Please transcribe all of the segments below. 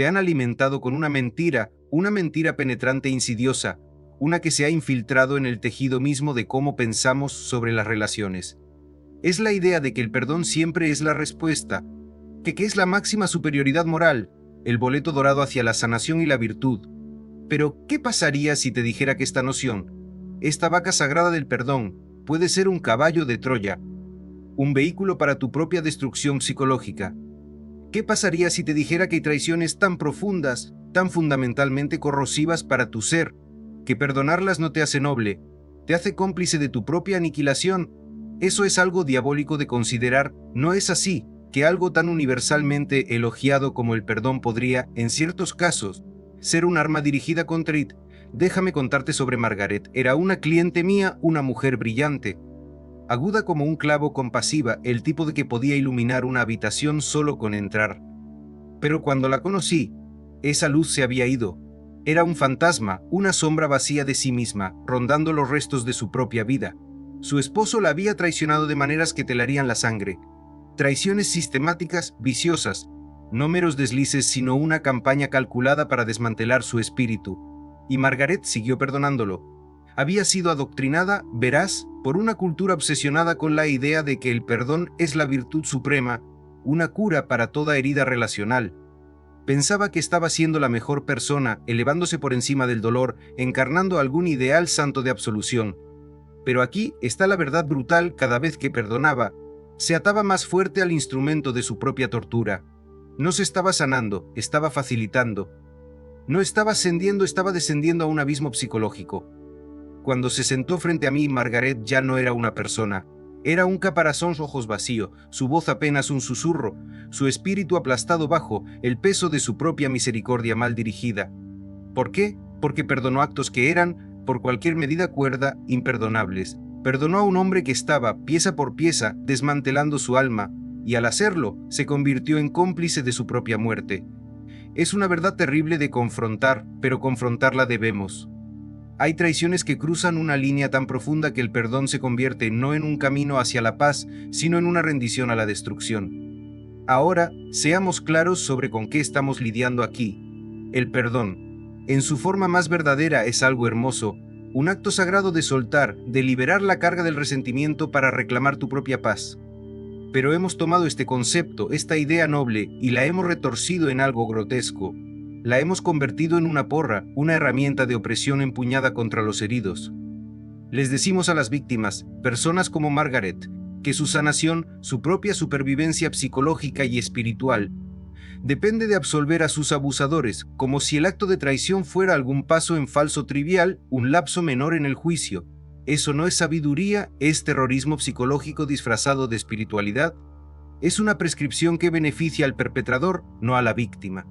Te han alimentado con una mentira penetrante e insidiosa, una que se ha infiltrado en el tejido mismo de cómo pensamos sobre las relaciones. Es la idea de que el perdón siempre es la respuesta, que es la máxima superioridad moral, el boleto dorado hacia la sanación y la virtud. Pero, ¿qué pasaría si te dijera que esta noción, esta vaca sagrada del perdón, puede ser un caballo de Troya, un vehículo para tu propia destrucción psicológica? ¿Qué pasaría si te dijera que hay traiciones tan profundas, tan fundamentalmente corrosivas para tu ser, que perdonarlas no te hace noble, te hace cómplice de tu propia aniquilación? Eso es algo diabólico de considerar. ¿No es así que algo tan universalmente elogiado como el perdón podría, en ciertos casos, ser un arma dirigida contra It? Déjame contarte sobre Margaret. Era una cliente mía, una mujer brillante, aguda como un clavo, compasiva, el tipo de que podía iluminar una habitación solo con entrar. Pero cuando la conocí, esa luz se había ido. Era un fantasma, una sombra vacía de sí misma, rondando los restos de su propia vida. Su esposo la había traicionado de maneras que te helarían la sangre. Traiciones sistemáticas, viciosas, no meros deslices, sino una campaña calculada para desmantelar su espíritu. Y Margaret siguió perdonándolo. Había sido adoctrinada, verás, por una cultura obsesionada con la idea de que el perdón es la virtud suprema, una cura para toda herida relacional. Pensaba que estaba siendo la mejor persona, elevándose por encima del dolor, encarnando algún ideal santo de absolución. Pero aquí está la verdad brutal: cada vez que perdonaba, se ataba más fuerte al instrumento de su propia tortura. No se estaba sanando, estaba facilitando. No estaba ascendiendo, estaba descendiendo a un abismo psicológico. Cuando se sentó frente a mí, Margaret ya no era una persona. Era un caparazón, ojos vacíos, su voz apenas un susurro, su espíritu aplastado bajo el peso de su propia misericordia mal dirigida. ¿Por qué? Porque perdonó actos que eran, por cualquier medida cuerda, imperdonables. Perdonó a un hombre que estaba, pieza por pieza, desmantelando su alma, y al hacerlo, se convirtió en cómplice de su propia muerte. Es una verdad terrible de confrontar, pero confrontarla debemos. Hay traiciones que cruzan una línea tan profunda que el perdón se convierte no en un camino hacia la paz, sino en una rendición a la destrucción. Ahora, seamos claros sobre con qué estamos lidiando aquí. El perdón, en su forma más verdadera, es algo hermoso, un acto sagrado de soltar, de liberar la carga del resentimiento para reclamar tu propia paz. Pero hemos tomado este concepto, esta idea noble, y la hemos retorcido en algo grotesco. La hemos convertido en una porra, una herramienta de opresión empuñada contra los heridos. Les decimos a las víctimas, personas como Margaret, que su sanación, su propia supervivencia psicológica y espiritual, depende de absolver a sus abusadores, como si el acto de traición fuera algún paso en falso trivial, un lapso menor en el juicio. Eso no es sabiduría, es terrorismo psicológico disfrazado de espiritualidad. Es una prescripción que beneficia al perpetrador, no a la víctima.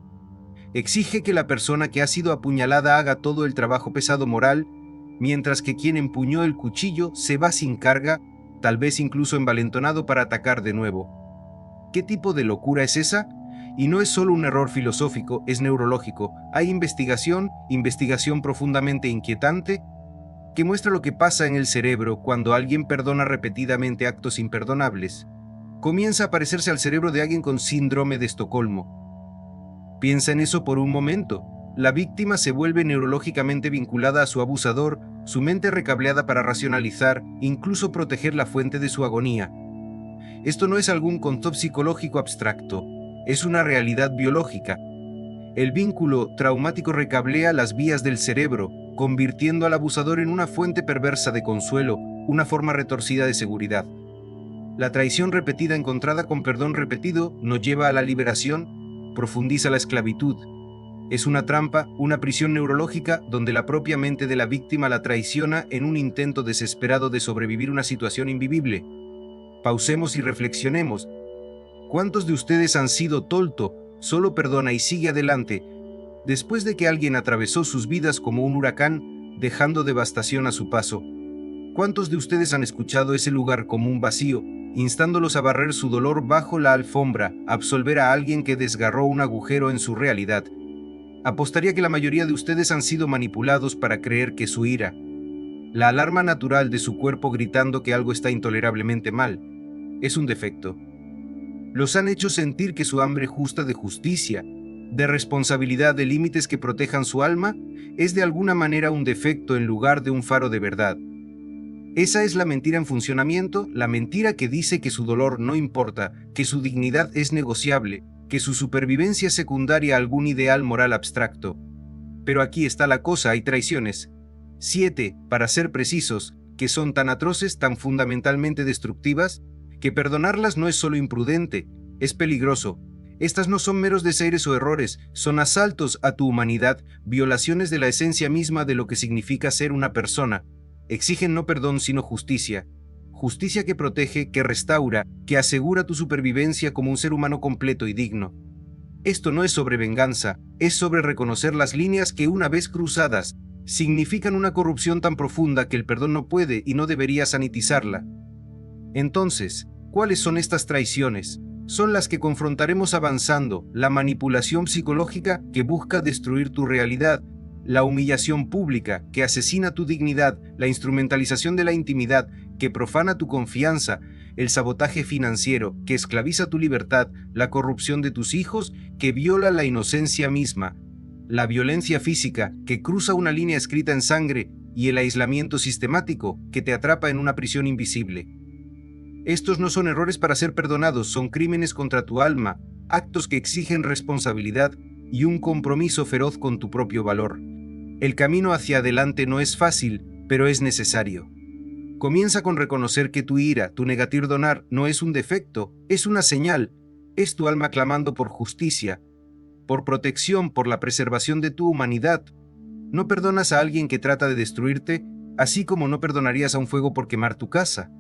Exige que la persona que ha sido apuñalada haga todo el trabajo pesado moral, mientras que quien empuñó el cuchillo se va sin carga, tal vez incluso envalentonado para atacar de nuevo. ¿Qué tipo de locura es esa? Y no es solo un error filosófico, es neurológico. Hay investigación profundamente inquietante, que muestra lo que pasa en el cerebro cuando alguien perdona repetidamente actos imperdonables. Comienza a parecerse al cerebro de alguien con síndrome de Estocolmo. Piensa en eso por un momento. La víctima se vuelve neurológicamente vinculada a su abusador, su mente recableada para racionalizar, incluso proteger la fuente de su agonía. Esto no es algún concepto psicológico abstracto, es una realidad biológica. El vínculo traumático recablea las vías del cerebro, convirtiendo al abusador en una fuente perversa de consuelo, una forma retorcida de seguridad. La traición repetida encontrada con perdón repetido nos lleva a la liberación, profundiza la esclavitud. Es una trampa, una prisión neurológica donde la propia mente de la víctima la traiciona en un intento desesperado de sobrevivir una situación invivible. Pausemos y reflexionemos. ¿Cuántos de ustedes han sido tolto, solo perdona y sigue adelante, después de que alguien atravesó sus vidas como un huracán, dejando devastación a su paso? ¿Cuántos de ustedes han escuchado ese lugar común vacío, instándolos a barrer su dolor bajo la alfombra, a absolver a alguien que desgarró un agujero en su realidad? Apostaría que la mayoría de ustedes han sido manipulados para creer que su ira, la alarma natural de su cuerpo gritando que algo está intolerablemente mal, es un defecto. Los han hecho sentir que su hambre justa de justicia, de responsabilidad, de límites que protejan su alma, es de alguna manera un defecto en lugar de un faro de verdad. Esa es la mentira en funcionamiento, la mentira que dice que su dolor no importa, que su dignidad es negociable, que su supervivencia es secundaria a algún ideal moral abstracto. Pero aquí está la cosa, hay traiciones. 7, para ser precisos, que son tan atroces, tan fundamentalmente destructivas, que perdonarlas no es solo imprudente, es peligroso. Estas no son meros desaires o errores, son asaltos a tu humanidad, violaciones de la esencia misma de lo que significa ser una persona. Exigen no perdón sino justicia. Justicia que protege, que restaura, que asegura tu supervivencia como un ser humano completo y digno. Esto no es sobre venganza, es sobre reconocer las líneas que, una vez cruzadas, significan una corrupción tan profunda que el perdón no puede y no debería sanitizarla. Entonces, ¿cuáles son estas traiciones? Son las que confrontaremos avanzando: la manipulación psicológica que busca destruir tu realidad, la humillación pública que asesina tu dignidad, la instrumentalización de la intimidad que profana tu confianza, el sabotaje financiero que esclaviza tu libertad, la corrupción de tus hijos que viola la inocencia misma, la violencia física que cruza una línea escrita en sangre y el aislamiento sistemático que te atrapa en una prisión invisible. Estos no son errores para ser perdonados, son crímenes contra tu alma, actos que exigen responsabilidad y un compromiso feroz con tu propio valor. El camino hacia adelante no es fácil, pero es necesario. Comienza con reconocer que tu ira, tu perdonar, no es un defecto, es una señal, es tu alma clamando por justicia, por protección, por la preservación de tu humanidad. No perdonas a alguien que trata de destruirte, así como no perdonarías a un fuego por quemar tu casa.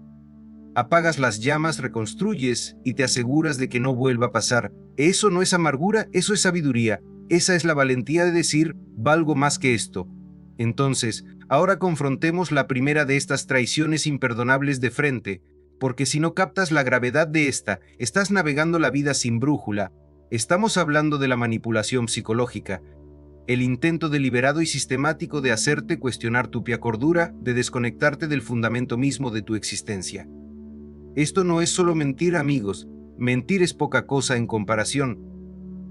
Apagas las llamas, reconstruyes y te aseguras de que no vuelva a pasar. Eso no es amargura, eso es sabiduría. Esa es la valentía de decir: valgo más que esto. Entonces, ahora confrontemos la primera de estas traiciones imperdonables de frente, porque si no captas la gravedad de esta, estás navegando la vida sin brújula. Estamos hablando de la manipulación psicológica, el intento deliberado y sistemático de hacerte cuestionar tu propia cordura, de desconectarte del fundamento mismo de tu existencia. Esto no es solo mentir, amigos. Mentir es poca cosa en comparación.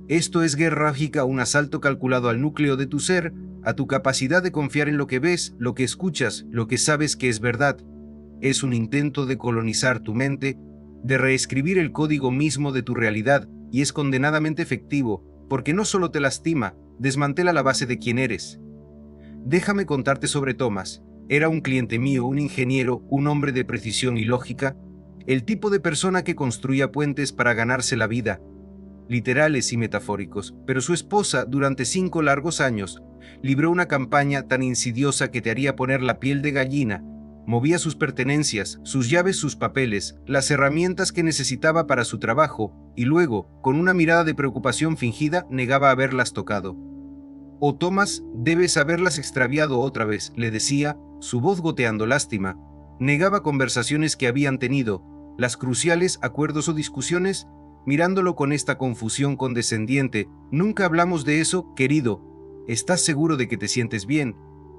Esto es guerra lógica, un asalto calculado al núcleo de tu ser, a tu capacidad de confiar en lo que ves, lo que escuchas, lo que sabes que es verdad. Es un intento de colonizar tu mente, de reescribir el código mismo de tu realidad, y es condenadamente efectivo, porque no solo te lastima, desmantela la base de quién eres. Déjame contarte sobre Thomas. Era un cliente mío, un ingeniero, un hombre de precisión y lógica, el tipo de persona que construía puentes para ganarse la vida, literales y metafóricos. Pero su esposa, durante 5 largos años, libró una campaña tan insidiosa que te haría poner la piel de gallina. Movía sus pertenencias, sus llaves, sus papeles, las herramientas que necesitaba para su trabajo, y luego, con una mirada de preocupación fingida, negaba haberlas tocado. «Oh, Thomas, debes haberlas extraviado otra vez», le decía, su voz goteando lástima. Negaba conversaciones que habían tenido, las cruciales, acuerdos o discusiones, mirándolo con esta confusión condescendiente. «Nunca hablamos de eso, querido. ¿Estás seguro de que te sientes bien?».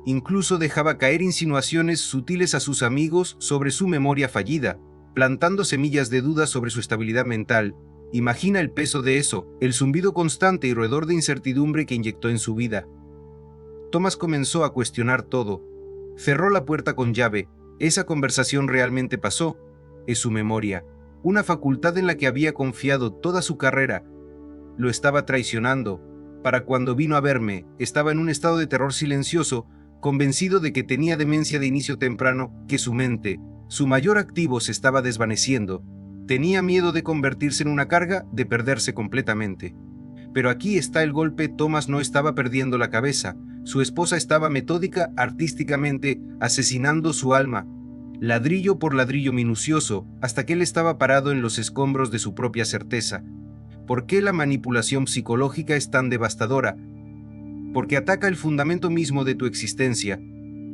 Incluso dejaba caer insinuaciones sutiles a sus amigos sobre su memoria fallida, plantando semillas de duda sobre su estabilidad mental. Imagina el peso de eso, el zumbido constante y roedor de incertidumbre que inyectó en su vida. Thomas comenzó a cuestionar todo. Cerró la puerta con llave. Esa conversación realmente pasó. Es su memoria, una facultad en la que había confiado toda su carrera. Lo estaba traicionando. Para cuando vino a verme, estaba en un estado de terror silencioso, convencido de que tenía demencia de inicio temprano, que su mente, su mayor activo, se estaba desvaneciendo. Tenía miedo de convertirse en una carga, de perderse completamente. Pero aquí está el golpe: Thomas no estaba perdiendo la cabeza. Su esposa estaba metódica, artísticamente, asesinando su alma, ladrillo por ladrillo minucioso, hasta que él estaba parado en los escombros de su propia certeza. ¿Por qué la manipulación psicológica es tan devastadora? Porque ataca el fundamento mismo de tu existencia,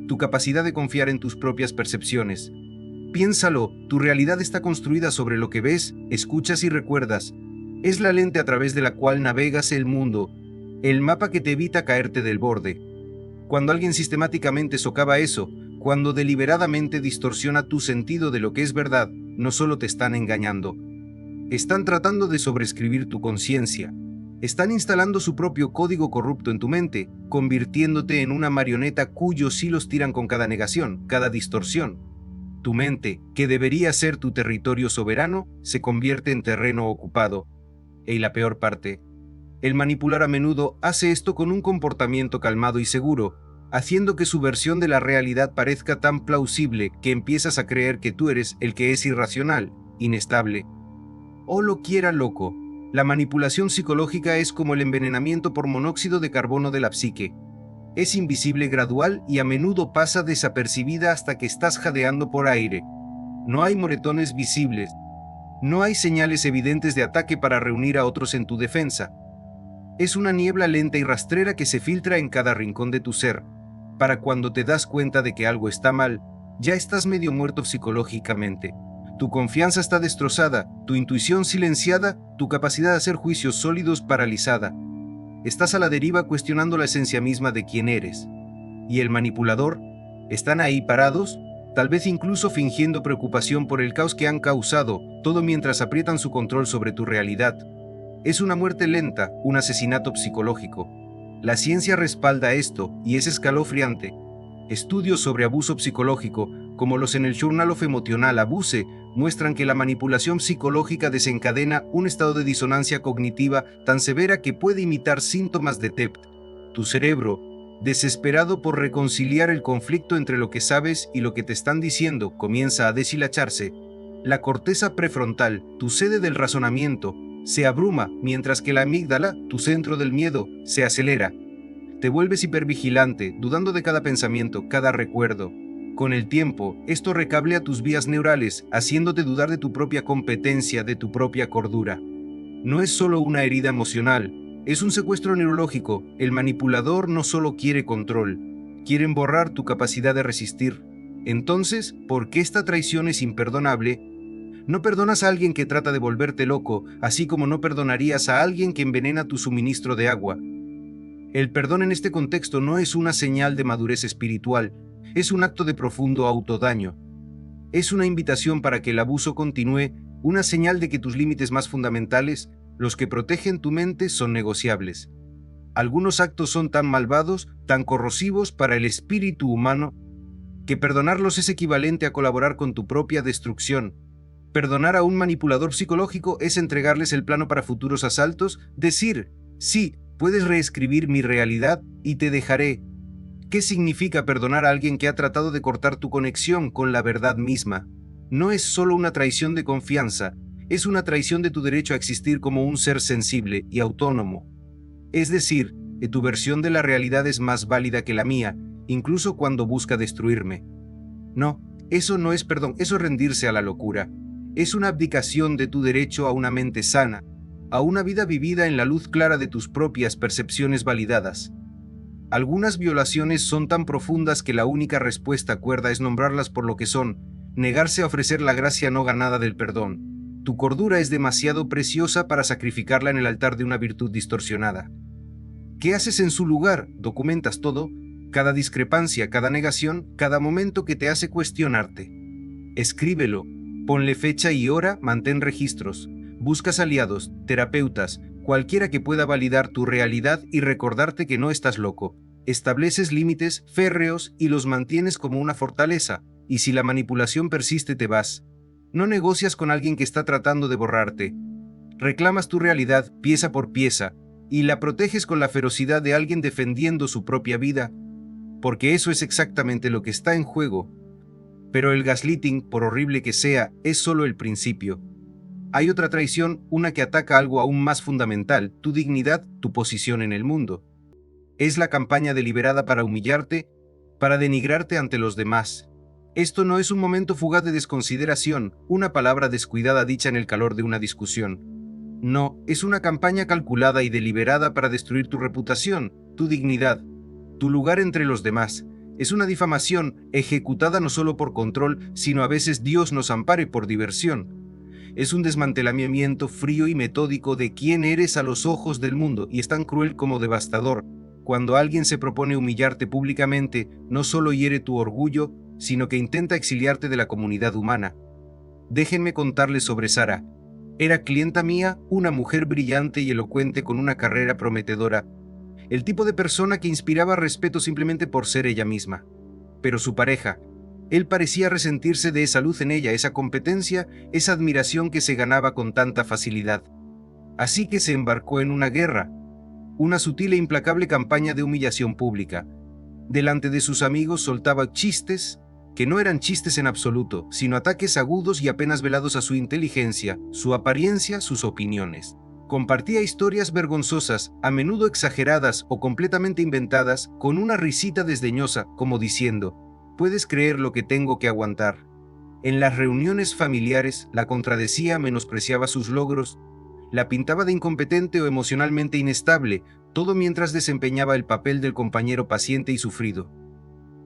tu capacidad de confiar en tus propias percepciones. Piénsalo, tu realidad está construida sobre lo que ves, escuchas y recuerdas. Es la lente a través de la cual navegas el mundo, el mapa que te evita caerte del borde. Cuando alguien sistemáticamente socava eso, cuando deliberadamente distorsiona tu sentido de lo que es verdad, no solo te están engañando, están tratando de sobreescribir tu conciencia. Están instalando su propio código corrupto en tu mente, convirtiéndote en una marioneta cuyos hilos tiran con cada negación, cada distorsión. Tu mente, que debería ser tu territorio soberano, se convierte en terreno ocupado. Y la peor parte, el manipular a menudo hace esto con un comportamiento calmado y seguro, haciendo que su versión de la realidad parezca tan plausible que empiezas a creer que tú eres el que es irracional, inestable. O lo quiera loco, la manipulación psicológica es como el envenenamiento por monóxido de carbono de la psique. Es invisible, gradual y a menudo pasa desapercibida hasta que estás jadeando por aire. No hay moretones visibles. No hay señales evidentes de ataque para reunir a otros en tu defensa. Es una niebla lenta y rastrera que se filtra en cada rincón de tu ser. Para cuando te das cuenta de que algo está mal, ya estás medio muerto psicológicamente. Tu confianza está destrozada, tu intuición silenciada, tu capacidad de hacer juicios sólidos paralizada. Estás a la deriva cuestionando la esencia misma de quién eres. Y el manipulador, están ahí parados, tal vez incluso fingiendo preocupación por el caos que han causado, todo mientras aprietan su control sobre tu realidad. Es una muerte lenta, un asesinato psicológico. La ciencia respalda esto y es escalofriante. Estudios sobre abuso psicológico, como los en el Journal of Emotional Abuse, muestran que la manipulación psicológica desencadena un estado de disonancia cognitiva tan severa que puede imitar síntomas de TEPT. Tu cerebro, desesperado por reconciliar el conflicto entre lo que sabes y lo que te están diciendo, comienza a deshilacharse. La corteza prefrontal, tu sede del razonamiento, se abruma, mientras que la amígdala, tu centro del miedo, se acelera. Te vuelves hipervigilante, dudando de cada pensamiento, cada recuerdo. Con el tiempo, esto recablea tus vías neurales, haciéndote dudar de tu propia competencia, de tu propia cordura. No es solo una herida emocional, es un secuestro neurológico. El manipulador no solo quiere control, quieren borrar tu capacidad de resistir. Entonces, ¿por qué esta traición es imperdonable? No perdonas a alguien que trata de volverte loco, así como no perdonarías a alguien que envenena tu suministro de agua. El perdón en este contexto no es una señal de madurez espiritual, es un acto de profundo autodaño. Es una invitación para que el abuso continúe, una señal de que tus límites más fundamentales, los que protegen tu mente, son negociables. Algunos actos son tan malvados, tan corrosivos para el espíritu humano, que perdonarlos es equivalente a colaborar con tu propia destrucción. Perdonar a un manipulador psicológico es entregarles el plano para futuros asaltos, decir, sí, puedes reescribir mi realidad y te dejaré. ¿Qué significa perdonar a alguien que ha tratado de cortar tu conexión con la verdad misma? No es solo una traición de confianza, es una traición de tu derecho a existir como un ser sensible y autónomo. Es decir, que tu versión de la realidad es más válida que la mía, incluso cuando busca destruirme. No, eso no es perdón, eso es rendirse a la locura. Es una abdicación de tu derecho a una mente sana, a una vida vivida en la luz clara de tus propias percepciones validadas. Algunas violaciones son tan profundas que la única respuesta cuerda es nombrarlas por lo que son, negarse a ofrecer la gracia no ganada del perdón. Tu cordura es demasiado preciosa para sacrificarla en el altar de una virtud distorsionada. ¿Qué haces en su lugar? ¿Documentas todo? Cada discrepancia, cada negación, cada momento que te hace cuestionarte. Escríbelo. Ponle fecha y hora, mantén registros. Buscas aliados, terapeutas, cualquiera que pueda validar tu realidad y recordarte que no estás loco. Estableces límites férreos y los mantienes como una fortaleza, y si la manipulación persiste te vas. No negocias con alguien que está tratando de borrarte. Reclamas tu realidad pieza por pieza, y la proteges con la ferocidad de alguien defendiendo su propia vida, porque eso es exactamente lo que está en juego. Pero el gaslighting, por horrible que sea, es solo el principio. Hay otra traición, una que ataca algo aún más fundamental, tu dignidad, tu posición en el mundo. Es la campaña deliberada para humillarte, para denigrarte ante los demás. Esto no es un momento fugaz de desconsideración, una palabra descuidada dicha en el calor de una discusión. No, es una campaña calculada y deliberada para destruir tu reputación, tu dignidad, tu lugar entre los demás. Es una difamación ejecutada no solo por control, sino a veces Dios nos ampare por diversión. Es un desmantelamiento frío y metódico de quién eres a los ojos del mundo y es tan cruel como devastador. Cuando alguien se propone humillarte públicamente, no solo hiere tu orgullo, sino que intenta exiliarte de la comunidad humana. Déjenme contarles sobre Sara. Era clienta mía, una mujer brillante y elocuente con una carrera prometedora, el tipo de persona que inspiraba respeto simplemente por ser ella misma. Pero su pareja, él parecía resentirse de esa luz en ella, esa competencia, esa admiración que se ganaba con tanta facilidad. Así que se embarcó en una guerra, una sutil e implacable campaña de humillación pública. Delante de sus amigos soltaba chistes que no eran chistes en absoluto, sino ataques agudos y apenas velados a su inteligencia, su apariencia, sus opiniones. Compartía historias vergonzosas, a menudo exageradas o completamente inventadas, con una risita desdeñosa, como diciendo: «¿Puedes creer lo que tengo que aguantar?». En las reuniones familiares la contradecía, menospreciaba sus logros, la pintaba de incompetente o emocionalmente inestable, todo mientras desempeñaba el papel del compañero paciente y sufrido.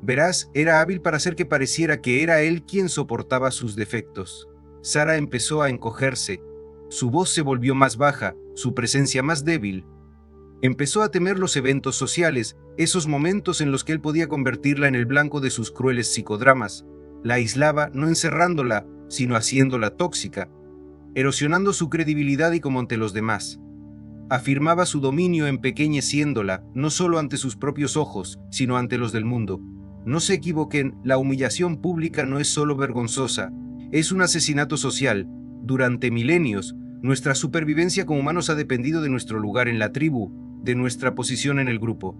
Verás, era hábil para hacer que pareciera que era él quien soportaba sus defectos. Sara empezó a encogerse. Su voz se volvió más baja, su presencia más débil. Empezó a temer los eventos sociales, esos momentos en los que él podía convertirla en el blanco de sus crueles psicodramas. La aislaba, no encerrándola, sino haciéndola tóxica, erosionando su credibilidad y como ante los demás. Afirmaba su dominio empequeñeciéndola, no solo ante sus propios ojos, sino ante los del mundo. No se equivoquen, la humillación pública no es solo vergonzosa, es un asesinato social. Durante milenios, nuestra supervivencia como humanos ha dependido de nuestro lugar en la tribu, de nuestra posición en el grupo.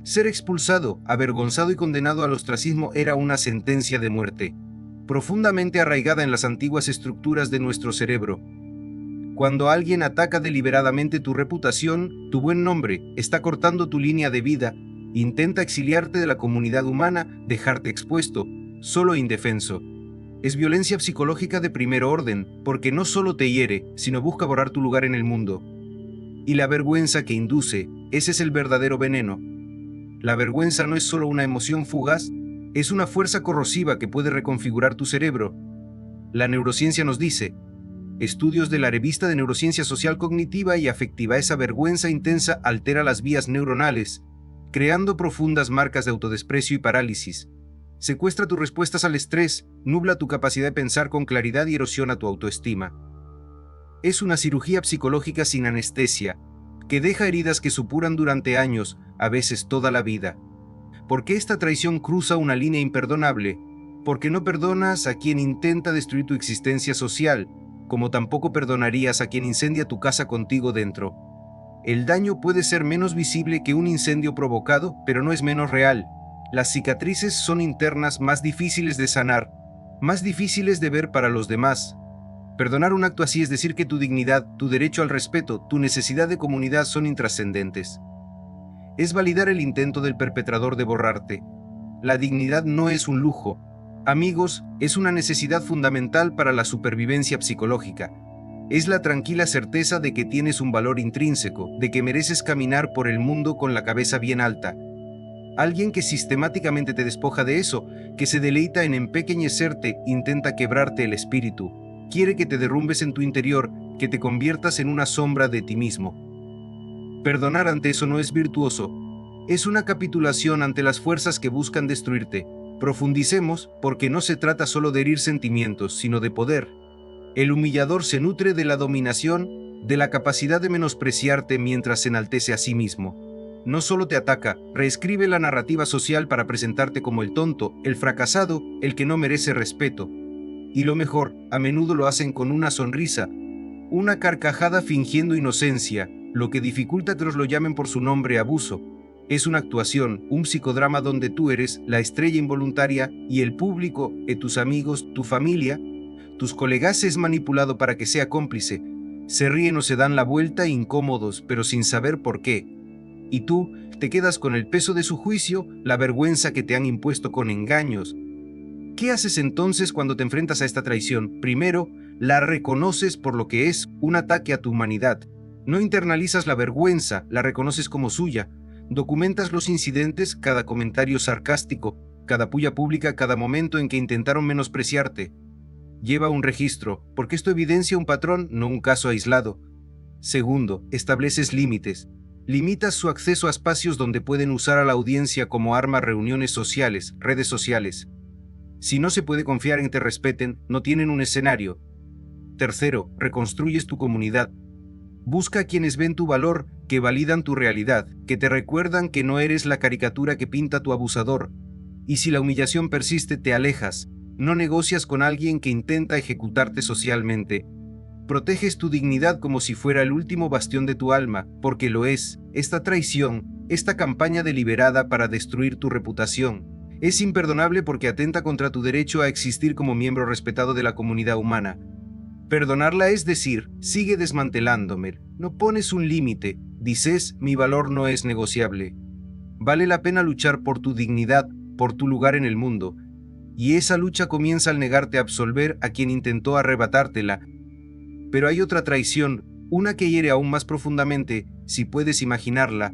Ser expulsado, avergonzado y condenado al ostracismo era una sentencia de muerte, profundamente arraigada en las antiguas estructuras de nuestro cerebro. Cuando alguien ataca deliberadamente tu reputación, tu buen nombre, está cortando tu línea de vida, intenta exiliarte de la comunidad humana, dejarte expuesto, solo e indefenso. Es violencia psicológica de primer orden, porque no solo te hiere, sino busca borrar tu lugar en el mundo. Y la vergüenza que induce, ese es el verdadero veneno. La vergüenza no es solo una emoción fugaz, es una fuerza corrosiva que puede reconfigurar tu cerebro. La neurociencia nos dice: estudios de la Revista de Neurociencia Social Cognitiva y Afectiva, esa vergüenza intensa altera las vías neuronales, creando profundas marcas de autodesprecio y parálisis. Secuestra tus respuestas al estrés, nubla tu capacidad de pensar con claridad y erosiona tu autoestima. Es una cirugía psicológica sin anestesia, que deja heridas que supuran durante años, a veces toda la vida. Porque esta traición cruza una línea imperdonable, porque no perdonas a quien intenta destruir tu existencia social, como tampoco perdonarías a quien incendia tu casa contigo dentro. El daño puede ser menos visible que un incendio provocado, pero no es menos real. Las cicatrices son internas, más difíciles de sanar, más difíciles de ver para los demás. Perdonar un acto así es decir que tu dignidad, tu derecho al respeto, tu necesidad de comunidad son intrascendentes. Es validar el intento del perpetrador de borrarte. La dignidad no es un lujo. Amigos, es una necesidad fundamental para la supervivencia psicológica. Es la tranquila certeza de que tienes un valor intrínseco, de que mereces caminar por el mundo con la cabeza bien alta. Alguien que sistemáticamente te despoja de eso, que se deleita en empequeñecerte, intenta quebrarte el espíritu, quiere que te derrumbes en tu interior, que te conviertas en una sombra de ti mismo. Perdonar ante eso no es virtuoso, es una capitulación ante las fuerzas que buscan destruirte. Profundicemos, porque no se trata solo de herir sentimientos, sino de poder. El humillador se nutre de la dominación, de la capacidad de menospreciarte mientras se enaltece a sí mismo. No solo te ataca, reescribe la narrativa social para presentarte como el tonto, el fracasado, el que no merece respeto. Y lo mejor, a menudo lo hacen con una sonrisa, una carcajada fingiendo inocencia, lo que dificulta que los lo llamen por su nombre: abuso. Es una actuación, un psicodrama donde tú eres la estrella involuntaria y el público, tus amigos, tu familia, tus colegas es manipulado para que sea cómplice. Se ríen o se dan la vuelta incómodos, pero sin saber por qué. Y tú te quedas con el peso de su juicio, la vergüenza que te han impuesto con engaños. ¿Qué haces entonces cuando te enfrentas a esta traición? Primero, la reconoces por lo que es, un ataque a tu humanidad. No internalizas la vergüenza, la reconoces como suya. Documentas los incidentes, cada comentario sarcástico, cada puya pública, cada momento en que intentaron menospreciarte. Lleva un registro, porque esto evidencia un patrón, no un caso aislado. Segundo, estableces límites. Limitas su acceso a espacios donde pueden usar a la audiencia como arma: reuniones sociales, redes sociales. Si no se puede confiar en que te respeten, no tienen un escenario. Tercero, reconstruyes tu comunidad. Busca a quienes ven tu valor, que validan tu realidad, que te recuerdan que no eres la caricatura que pinta tu abusador. Y si la humillación persiste, te alejas. No negocias con alguien que intenta ejecutarte socialmente. Proteges tu dignidad como si fuera el último bastión de tu alma, porque lo es. Esta traición, esta campaña deliberada para destruir tu reputación, es imperdonable porque atenta contra tu derecho a existir como miembro respetado de la comunidad humana. Perdonarla es decir, sigue desmantelándome, no pones un límite, dices, mi valor no es negociable. Vale la pena luchar por tu dignidad, por tu lugar en el mundo, y esa lucha comienza al negarte a absolver a quien intentó arrebatártela. Pero hay otra traición, una que hiere aún más profundamente, si puedes imaginarla.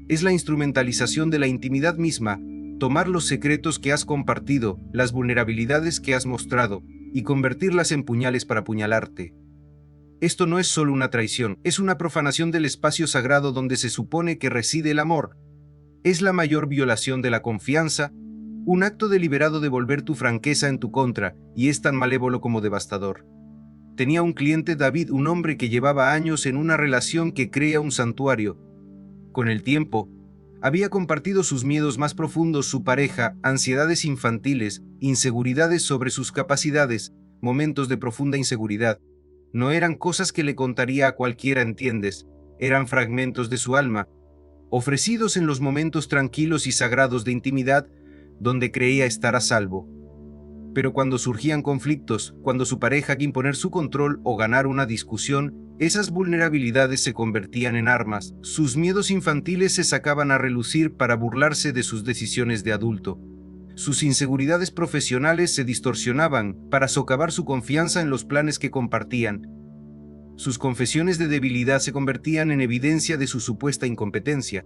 Es la instrumentalización de la intimidad misma, tomar los secretos que has compartido, las vulnerabilidades que has mostrado, y convertirlas en puñales para apuñalarte. Esto no es solo una traición, es una profanación del espacio sagrado donde se supone que reside el amor. Es la mayor violación de la confianza, un acto deliberado de volver tu franqueza en tu contra, y es tan malévolo como devastador. Tenía un cliente, David, un hombre que llevaba años en una relación que creía un santuario. Con el tiempo, había compartido sus miedos más profundos, su pareja, ansiedades infantiles, inseguridades sobre sus capacidades, momentos de profunda inseguridad. No eran cosas que le contaría a cualquiera, ¿entiendes? Eran fragmentos de su alma, ofrecidos en los momentos tranquilos y sagrados de intimidad donde creía estar a salvo. Pero cuando surgían conflictos, cuando su pareja quería imponer su control o ganar una discusión, esas vulnerabilidades se convertían en armas. Sus miedos infantiles se sacaban a relucir para burlarse de sus decisiones de adulto. Sus inseguridades profesionales se distorsionaban para socavar su confianza en los planes que compartían. Sus confesiones de debilidad se convertían en evidencia de su supuesta incompetencia.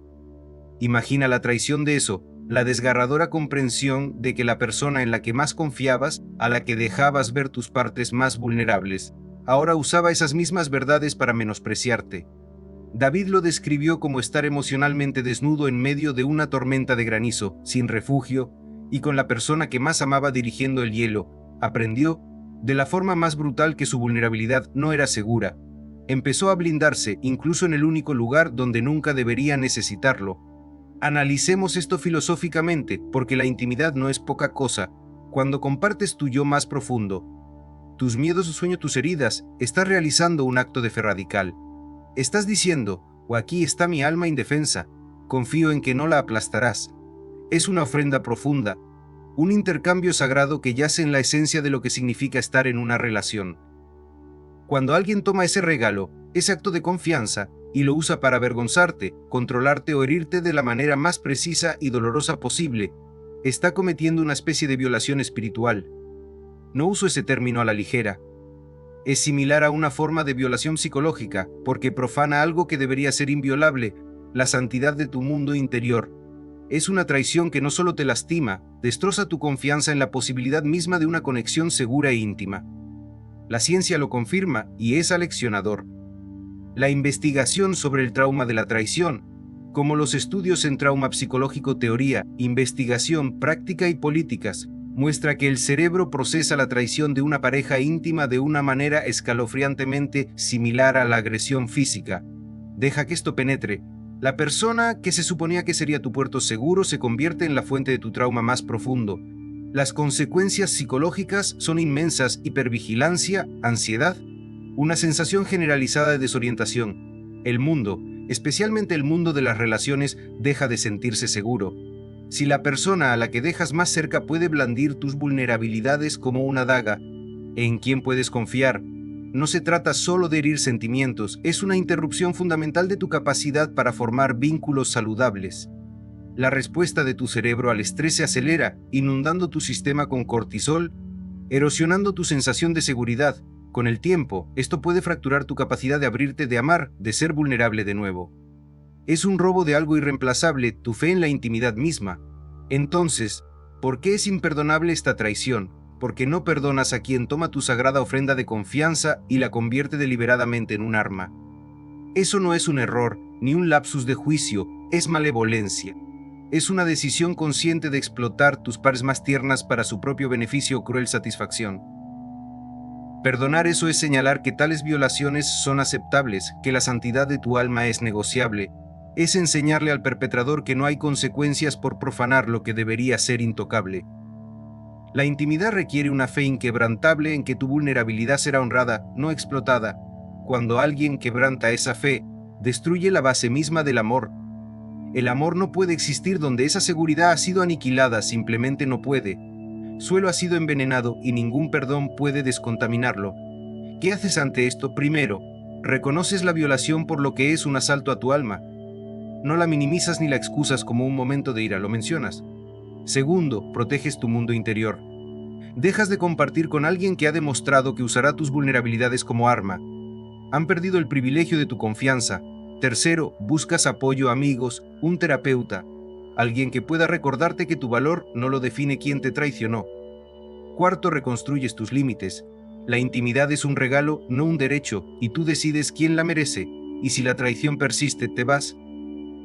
Imagina la traición de eso, la desgarradora comprensión de que la persona en la que más confiabas, a la que dejabas ver tus partes más vulnerables, ahora usaba esas mismas verdades para menospreciarte. David lo describió como estar emocionalmente desnudo en medio de una tormenta de granizo, sin refugio, y con la persona que más amaba dirigiendo el hielo. Aprendió, de la forma más brutal, que su vulnerabilidad no era segura. Empezó a blindarse, incluso en el único lugar donde nunca debería necesitarlo. Analicemos esto filosóficamente, porque la intimidad no es poca cosa. Cuando compartes tu yo más profundo, tus miedos, tu sueño, tus heridas, estás realizando un acto de fe radical. Estás diciendo, o aquí está mi alma indefensa, confío en que no la aplastarás. Es una ofrenda profunda, un intercambio sagrado que yace en la esencia de lo que significa estar en una relación. Cuando alguien toma ese regalo, ese acto de confianza, y lo usa para avergonzarte, controlarte o herirte de la manera más precisa y dolorosa posible, está cometiendo una especie de violación espiritual. No uso ese término a la ligera. Es similar a una forma de violación psicológica, porque profana algo que debería ser inviolable, la santidad de tu mundo interior. Es una traición que no solo te lastima, destroza tu confianza en la posibilidad misma de una conexión segura e íntima. La ciencia lo confirma y es aleccionador. La investigación sobre el trauma de la traición, como los estudios en trauma psicológico, teoría, investigación, práctica y políticas, muestra que el cerebro procesa la traición de una pareja íntima de una manera escalofriantemente similar a la agresión física. Deja que esto penetre. La persona que se suponía que sería tu puerto seguro se convierte en la fuente de tu trauma más profundo. Las consecuencias psicológicas son inmensas: hipervigilancia, ansiedad, una sensación generalizada de desorientación. El mundo, especialmente el mundo de las relaciones, deja de sentirse seguro. Si la persona a la que dejas más cerca puede blandir tus vulnerabilidades como una daga, ¿en quién puedes confiar? No se trata solo de herir sentimientos, es una interrupción fundamental de tu capacidad para formar vínculos saludables. La respuesta de tu cerebro al estrés se acelera, inundando tu sistema con cortisol, erosionando tu sensación de seguridad. Con el tiempo, esto puede fracturar tu capacidad de abrirte, de amar, de ser vulnerable de nuevo. Es un robo de algo irreemplazable, tu fe en la intimidad misma. Entonces, ¿por qué es imperdonable esta traición? Porque no perdonas a quien toma tu sagrada ofrenda de confianza y la convierte deliberadamente en un arma. Eso no es un error, ni un lapsus de juicio, es malevolencia. Es una decisión consciente de explotar tus partes más tiernas para su propio beneficio o cruel satisfacción. Perdonar eso es señalar que tales violaciones son aceptables, que la santidad de tu alma es negociable. Es enseñarle al perpetrador que no hay consecuencias por profanar lo que debería ser intocable. La intimidad requiere una fe inquebrantable en que tu vulnerabilidad será honrada, no explotada. Cuando alguien quebranta esa fe, destruye la base misma del amor. El amor no puede existir donde esa seguridad ha sido aniquilada, simplemente no puede. Suelo ha sido envenenado y ningún perdón puede descontaminarlo. ¿Qué haces ante esto? Primero, reconoces la violación por lo que es un asalto a tu alma. No la minimizas ni la excusas como un momento de ira, lo mencionas. Segundo, proteges tu mundo interior. Dejas de compartir con alguien que ha demostrado que usará tus vulnerabilidades como arma. Han perdido el privilegio de tu confianza. Tercero, buscas apoyo, amigos, un terapeuta, alguien que pueda recordarte que tu valor no lo define quien te traicionó. Cuarto, reconstruyes tus límites. La intimidad es un regalo, no un derecho, y tú decides quién la merece, y si la traición persiste, te vas.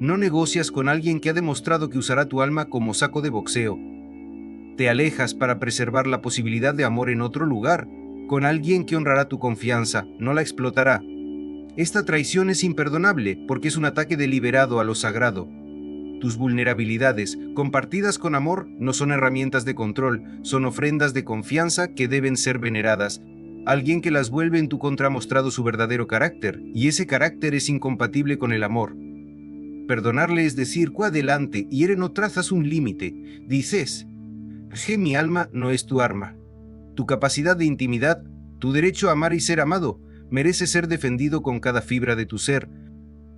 No negocias con alguien que ha demostrado que usará tu alma como saco de boxeo. Te alejas para preservar la posibilidad de amor en otro lugar, con alguien que honrará tu confianza, no la explotará. Esta traición es imperdonable porque es un ataque deliberado a lo sagrado. Tus vulnerabilidades, compartidas con amor, no son herramientas de control, son ofrendas de confianza que deben ser veneradas. Alguien que las vuelve en tu contra ha mostrado su verdadero carácter, y ese carácter es incompatible con el amor. Perdonarle es decir, adelante, y no trazas un límite. Dices, mi alma no es tu arma. Tu capacidad de intimidad, tu derecho a amar y ser amado, merece ser defendido con cada fibra de tu ser.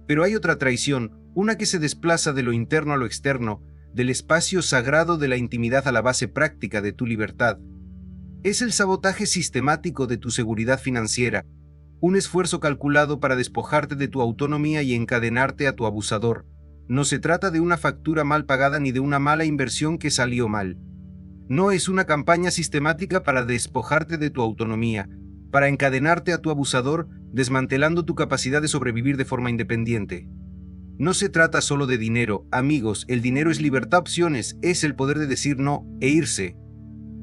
Pero hay otra traición, una que se desplaza de lo interno a lo externo, del espacio sagrado de la intimidad a la base práctica de tu libertad. Es el sabotaje sistemático de tu seguridad financiera, un esfuerzo calculado para despojarte de tu autonomía y encadenarte a tu abusador. No se trata de una factura mal pagada ni de una mala inversión que salió mal. No es una campaña sistemática para despojarte de tu autonomía, para encadenarte a tu abusador, desmantelando tu capacidad de sobrevivir de forma independiente. No se trata solo de dinero, amigos, el dinero es libertad, opciones, es el poder de decir no e irse.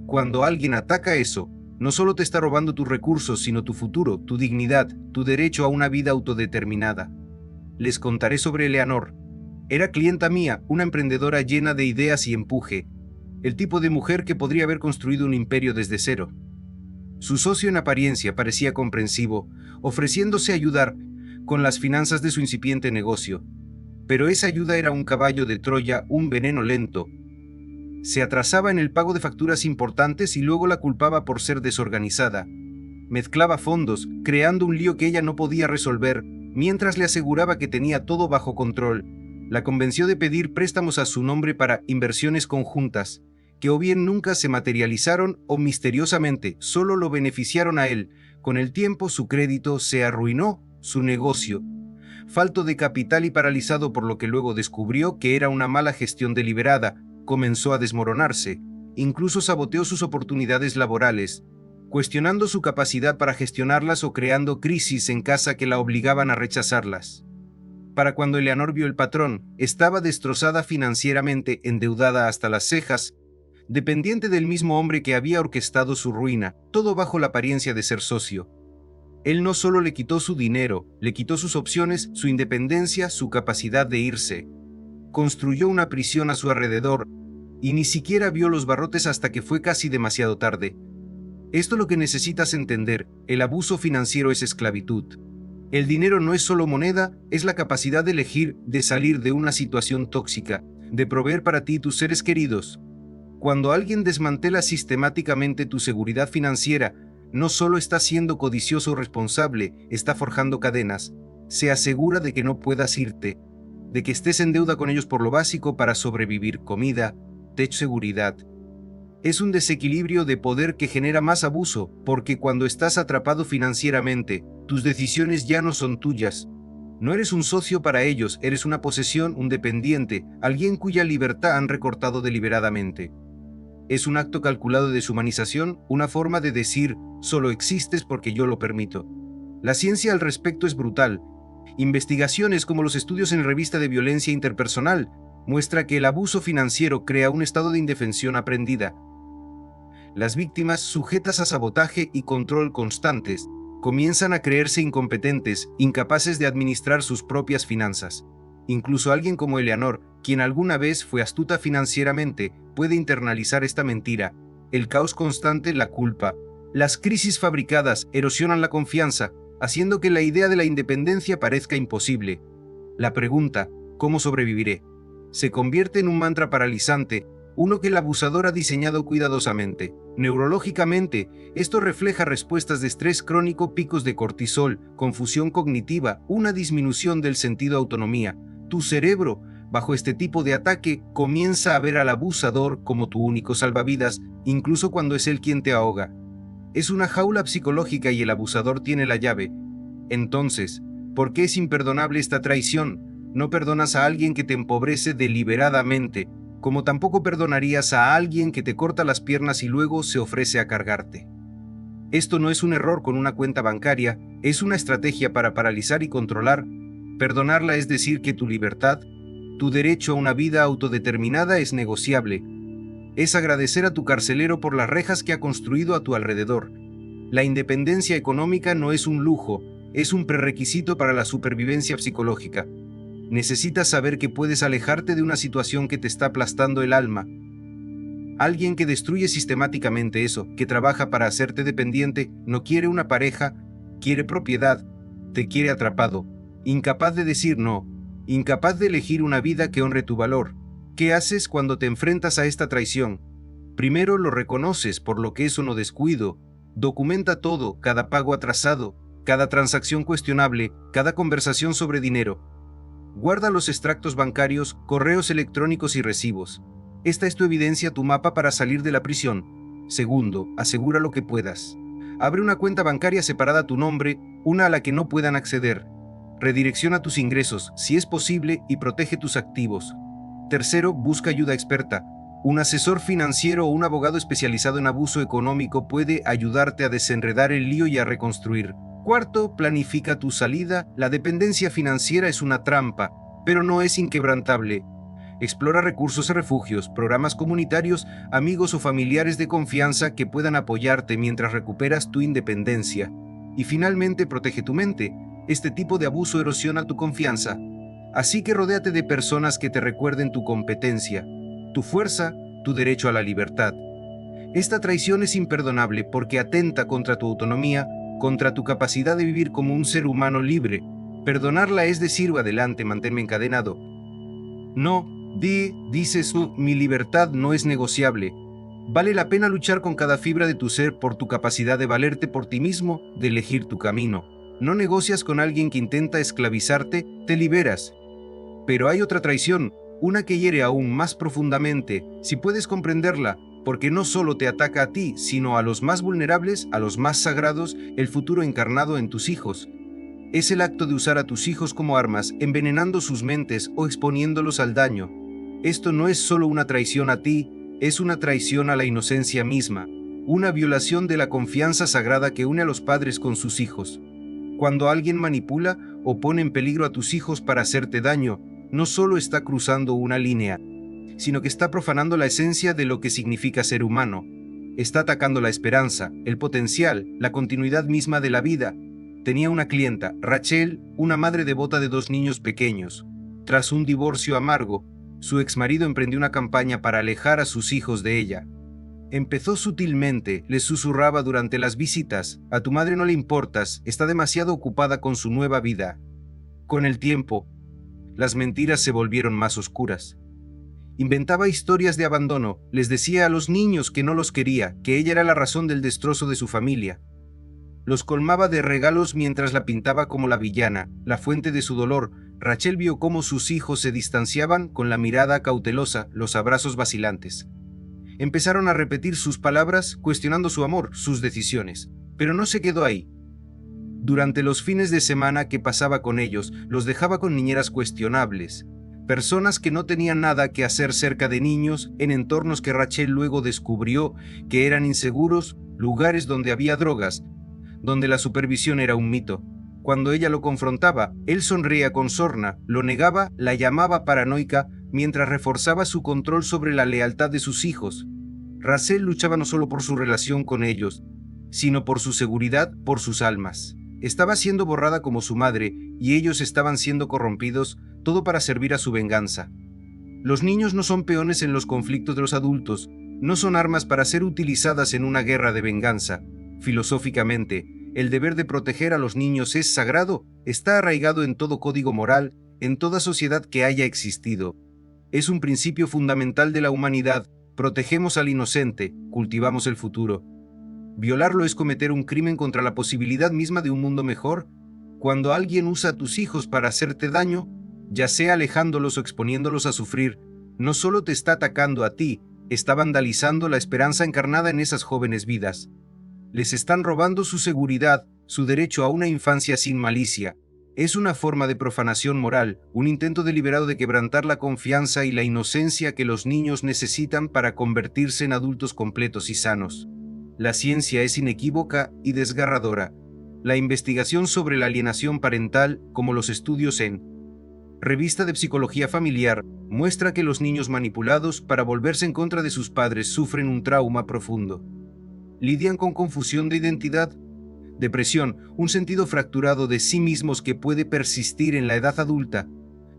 Cuando alguien ataca eso, no solo te está robando tus recursos, sino tu futuro, tu dignidad, tu derecho a una vida autodeterminada. Les contaré sobre Eleanor. Era clienta mía, una emprendedora llena de ideas y empuje, el tipo de mujer que podría haber construido un imperio desde cero. Su socio en apariencia parecía comprensivo, ofreciéndose a ayudar con las finanzas de su incipiente negocio. Pero esa ayuda era un caballo de Troya, un veneno lento. Se atrasaba en el pago de facturas importantes y luego la culpaba por ser desorganizada. Mezclaba fondos, creando un lío que ella no podía resolver, mientras le aseguraba que tenía todo bajo control. La convenció de pedir préstamos a su nombre para inversiones conjuntas, que o bien nunca se materializaron o misteriosamente solo lo beneficiaron a él. Con el tiempo su crédito se arruinó, su negocio. Falto de capital y paralizado por lo que luego descubrió que era una mala gestión deliberada, comenzó a desmoronarse. Incluso saboteó sus oportunidades laborales, cuestionando su capacidad para gestionarlas o creando crisis en casa que la obligaban a rechazarlas. Para cuando Eleanor vio el patrón, estaba destrozada financieramente, endeudada hasta las cejas, dependiente del mismo hombre que había orquestado su ruina, todo bajo la apariencia de ser socio. Él no solo le quitó su dinero, le quitó sus opciones, su independencia, su capacidad de irse. Construyó una prisión a su alrededor y ni siquiera vio los barrotes hasta que fue casi demasiado tarde. Esto es lo que necesitas entender, el abuso financiero es esclavitud. El dinero no es solo moneda, es la capacidad de elegir, de salir de una situación tóxica, de proveer para ti y tus seres queridos. Cuando alguien desmantela sistemáticamente tu seguridad financiera, no solo está siendo codicioso o responsable, está forjando cadenas. Se asegura de que no puedas irte, de que estés en deuda con ellos por lo básico para sobrevivir: comida, techo, seguridad. Es un desequilibrio de poder que genera más abuso, porque cuando estás atrapado financieramente, tus decisiones ya no son tuyas. No eres un socio para ellos, eres una posesión, un dependiente, alguien cuya libertad han recortado deliberadamente. Es un acto calculado de deshumanización, una forma de decir, solo existes porque yo lo permito. La ciencia al respecto es brutal. Investigaciones como los estudios en la revista de violencia interpersonal muestra que el abuso financiero crea un estado de indefensión aprendida. Las víctimas, sujetas a sabotaje y control constantes, comienzan a creerse incompetentes, incapaces de administrar sus propias finanzas. Incluso alguien como Eleanor, quien alguna vez fue astuta financieramente, puede internalizar esta mentira. El caos constante, la culpa. Las crisis fabricadas erosionan la confianza, haciendo que la idea de la independencia parezca imposible. La pregunta, ¿cómo sobreviviré?, se convierte en un mantra paralizante, uno que el abusador ha diseñado cuidadosamente. Neurológicamente, esto refleja respuestas de estrés crónico, picos de cortisol, confusión cognitiva, una disminución del sentido de autonomía. Tu cerebro, bajo este tipo de ataque, comienza a ver al abusador como tu único salvavidas, incluso cuando es él quien te ahoga. Es una jaula psicológica y el abusador tiene la llave. Entonces, ¿por qué es imperdonable esta traición? No perdonas a alguien que te empobrece deliberadamente, como tampoco perdonarías a alguien que te corta las piernas y luego se ofrece a cargarte. Esto no es un error con una cuenta bancaria, es una estrategia para paralizar y controlar. Perdonarla es decir que tu libertad, tu derecho a una vida autodeterminada es negociable. Es agradecer a tu carcelero por las rejas que ha construido a tu alrededor. La independencia económica no es un lujo, es un prerequisito para la supervivencia psicológica. Necesitas saber que puedes alejarte de una situación que te está aplastando el alma. Alguien que destruye sistemáticamente eso, que trabaja para hacerte dependiente, no quiere una pareja, quiere propiedad, te quiere atrapado, incapaz de decir no, incapaz de elegir una vida que honre tu valor. ¿Qué haces cuando te enfrentas a esta traición? Primero lo reconoces por lo que es o no descuido, documenta todo, cada pago atrasado, cada transacción cuestionable, cada conversación sobre dinero. Guarda los extractos bancarios, correos electrónicos y recibos. Esta es tu evidencia, tu mapa para salir de la prisión. Segundo, asegura lo que puedas. Abre una cuenta bancaria separada a tu nombre, una a la que no puedan acceder. Redirecciona tus ingresos, si es posible, y protege tus activos. Tercero, busca ayuda experta. Un asesor financiero o un abogado especializado en abuso económico puede ayudarte a desenredar el lío y a reconstruir. Cuarto, planifica tu salida. La dependencia financiera es una trampa, pero no es inquebrantable. Explora recursos y refugios, programas comunitarios, amigos o familiares de confianza que puedan apoyarte mientras recuperas tu independencia. Y finalmente, protege tu mente. Este tipo de abuso erosiona tu confianza. Así que rodéate de personas que te recuerden tu competencia, tu fuerza, tu derecho a la libertad. Esta traición es imperdonable porque atenta contra tu autonomía, contra tu capacidad de vivir como un ser humano libre. Perdonarla es decir, adelante, manténme encadenado. No, dices tú, mi libertad no es negociable. Vale la pena luchar con cada fibra de tu ser por tu capacidad de valerte por ti mismo, de elegir tu camino. No negocias con alguien que intenta esclavizarte, te liberas. Pero hay otra traición, una que hiere aún más profundamente, si puedes comprenderla, porque no solo te ataca a ti, sino a los más vulnerables, a los más sagrados, el futuro encarnado en tus hijos. Es el acto de usar a tus hijos como armas, envenenando sus mentes o exponiéndolos al daño. Esto no es solo una traición a ti, es una traición a la inocencia misma, una violación de la confianza sagrada que une a los padres con sus hijos. Cuando alguien manipula o pone en peligro a tus hijos para hacerte daño, no solo está cruzando una línea, sino que está profanando la esencia de lo que significa ser humano. Está atacando la esperanza, el potencial, la continuidad misma de la vida. Tenía una clienta, Rachel, una madre devota de 2 niños pequeños. Tras un divorcio amargo, su exmarido emprendió una campaña para alejar a sus hijos de ella. Empezó sutilmente, les susurraba durante las visitas: a tu madre no le importas, está demasiado ocupada con su nueva vida. Con el tiempo, las mentiras se volvieron más oscuras. Inventaba historias de abandono, les decía a los niños que no los quería, que ella era la razón del destrozo de su familia. Los colmaba de regalos mientras la pintaba como la villana, la fuente de su dolor. Rachel vio cómo sus hijos se distanciaban con la mirada cautelosa, los abrazos vacilantes. Empezaron a repetir sus palabras, cuestionando su amor, sus decisiones. Pero no se quedó ahí. Durante los fines de semana que pasaba con ellos, los dejaba con niñeras cuestionables. Personas que no tenían nada que hacer cerca de niños, en entornos que Rachel luego descubrió que eran inseguros, lugares donde había drogas, donde la supervisión era un mito. Cuando ella lo confrontaba, él sonreía con sorna, lo negaba, la llamaba paranoica, mientras reforzaba su control sobre la lealtad de sus hijos. Russell luchaba no solo por su relación con ellos, sino por su seguridad, por sus almas. Estaba siendo borrada como su madre, y ellos estaban siendo corrompidos, todo para servir a su venganza. Los niños no son peones en los conflictos de los adultos, no son armas para ser utilizadas en una guerra de venganza. Filosóficamente, el deber de proteger a los niños es sagrado, está arraigado en todo código moral, en toda sociedad que haya existido. Es un principio fundamental de la humanidad. Protegemos al inocente, cultivamos el futuro. Violarlo es cometer un crimen contra la posibilidad misma de un mundo mejor. Cuando alguien usa a tus hijos para hacerte daño, ya sea alejándolos o exponiéndolos a sufrir, no solo te está atacando a ti, está vandalizando la esperanza encarnada en esas jóvenes vidas. Les están robando su seguridad, su derecho a una infancia sin malicia. Es una forma de profanación moral, un intento deliberado de quebrantar la confianza y la inocencia que los niños necesitan para convertirse en adultos completos y sanos. La ciencia es inequívoca y desgarradora. La investigación sobre la alienación parental, como los estudios en Revista de Psicología Familiar, muestra que los niños manipulados para volverse en contra de sus padres sufren un trauma profundo. Lidian con confusión de identidad, depresión, un sentido fracturado de sí mismos que puede persistir en la edad adulta.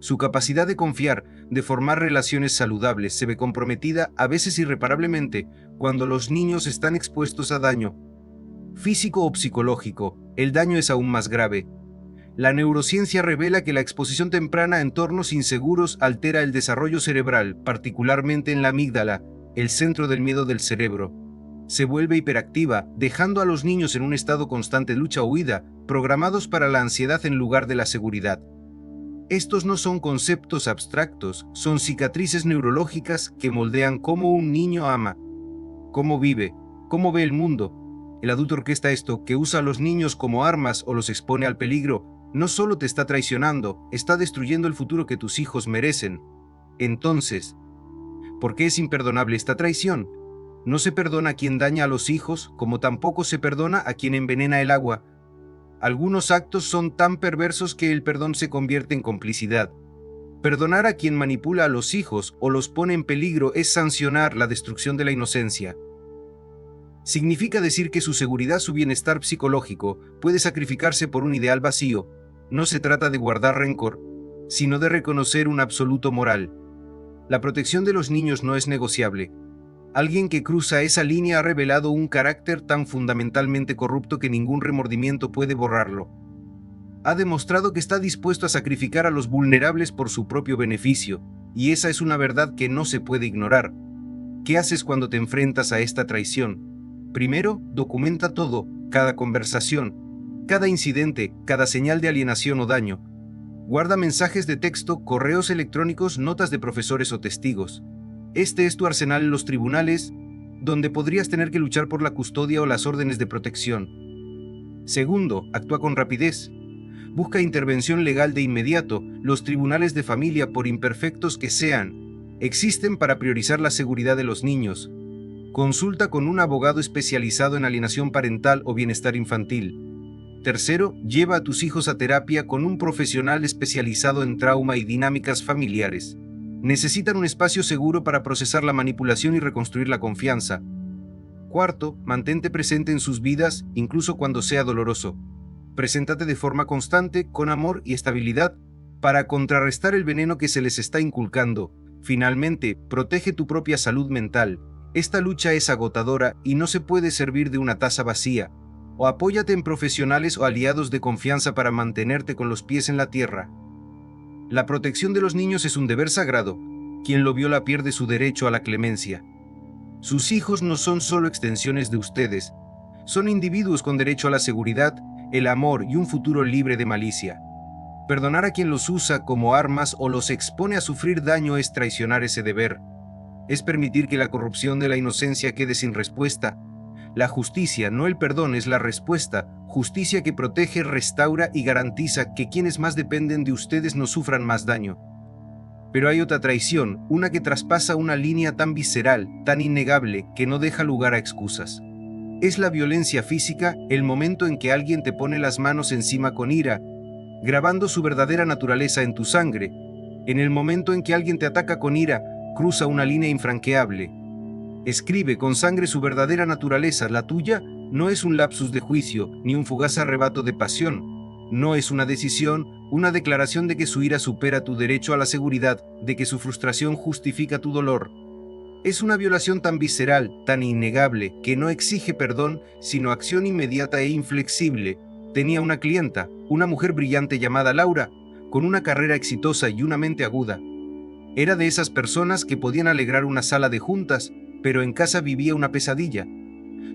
Su capacidad de confiar, de formar relaciones saludables, se ve comprometida, a veces irreparablemente, cuando los niños están expuestos a daño físico o psicológico. El daño es aún más grave. La neurociencia revela que la exposición temprana a entornos inseguros altera el desarrollo cerebral, particularmente en la amígdala, el centro del miedo del cerebro. Se vuelve hiperactiva, dejando a los niños en un estado constante de lucha o huida, programados para la ansiedad en lugar de la seguridad. Estos no son conceptos abstractos, son cicatrices neurológicas que moldean cómo un niño ama, cómo vive, cómo ve el mundo. El adulto orquesta esto, que usa a los niños como armas o los expone al peligro, no solo te está traicionando, está destruyendo el futuro que tus hijos merecen. Entonces, ¿por qué es imperdonable esta traición? No se perdona a quien daña a los hijos, como tampoco se perdona a quien envenena el agua. Algunos actos son tan perversos que el perdón se convierte en complicidad. Perdonar a quien manipula a los hijos o los pone en peligro es sancionar la destrucción de la inocencia. Significa decir que su seguridad, su bienestar psicológico, puede sacrificarse por un ideal vacío. No se trata de guardar rencor, sino de reconocer un absoluto moral. La protección de los niños no es negociable. Alguien que cruza esa línea ha revelado un carácter tan fundamentalmente corrupto que ningún remordimiento puede borrarlo. Ha demostrado que está dispuesto a sacrificar a los vulnerables por su propio beneficio, y esa es una verdad que no se puede ignorar. ¿Qué haces cuando te enfrentas a esta traición? Primero, documenta todo, cada conversación, cada incidente, cada señal de alienación o daño. Guarda mensajes de texto, correos electrónicos, notas de profesores o testigos. Este es tu arsenal en los tribunales, donde podrías tener que luchar por la custodia o las órdenes de protección. Segundo, actúa con rapidez. Busca intervención legal de inmediato. Los tribunales de familia, por imperfectos que sean, existen para priorizar la seguridad de los niños. Consulta con un abogado especializado en alienación parental o bienestar infantil. Tercero, lleva a tus hijos a terapia con un profesional especializado en trauma y dinámicas familiares. Necesitan un espacio seguro para procesar la manipulación y reconstruir la confianza. Cuarto, mantente presente en sus vidas, incluso cuando sea doloroso. Preséntate de forma constante, con amor y estabilidad, para contrarrestar el veneno que se les está inculcando. Finalmente, protege tu propia salud mental. Esta lucha es agotadora y no se puede servir de una taza vacía. O apóyate en profesionales o aliados de confianza para mantenerte con los pies en la tierra. La protección de los niños es un deber sagrado. Quien lo viola pierde su derecho a la clemencia. Sus hijos no son solo extensiones de ustedes, son individuos con derecho a la seguridad, el amor y un futuro libre de malicia. Perdonar a quien los usa como armas o los expone a sufrir daño es traicionar ese deber. Es permitir que la corrupción de la inocencia quede sin respuesta. La justicia, no el perdón, es la respuesta. Justicia que protege, restaura y garantiza que quienes más dependen de ustedes no sufran más daño. Pero hay otra traición, una que traspasa una línea tan visceral, tan innegable, que no deja lugar a excusas. Es la violencia física, el momento en que alguien te pone las manos encima con ira, grabando su verdadera naturaleza en tu sangre. En el momento en que alguien te ataca con ira, cruza una línea infranqueable. Escribe con sangre su verdadera naturaleza. La tuya no es un lapsus de juicio, ni un fugaz arrebato de pasión. No es una decisión, una declaración de que su ira supera tu derecho a la seguridad, de que su frustración justifica tu dolor. Es una violación tan visceral, tan innegable, que no exige perdón, sino acción inmediata e inflexible. Tenía una clienta, una mujer brillante llamada Laura, con una carrera exitosa y una mente aguda. Era de esas personas que podían alegrar una sala de juntas, pero en casa vivía una pesadilla.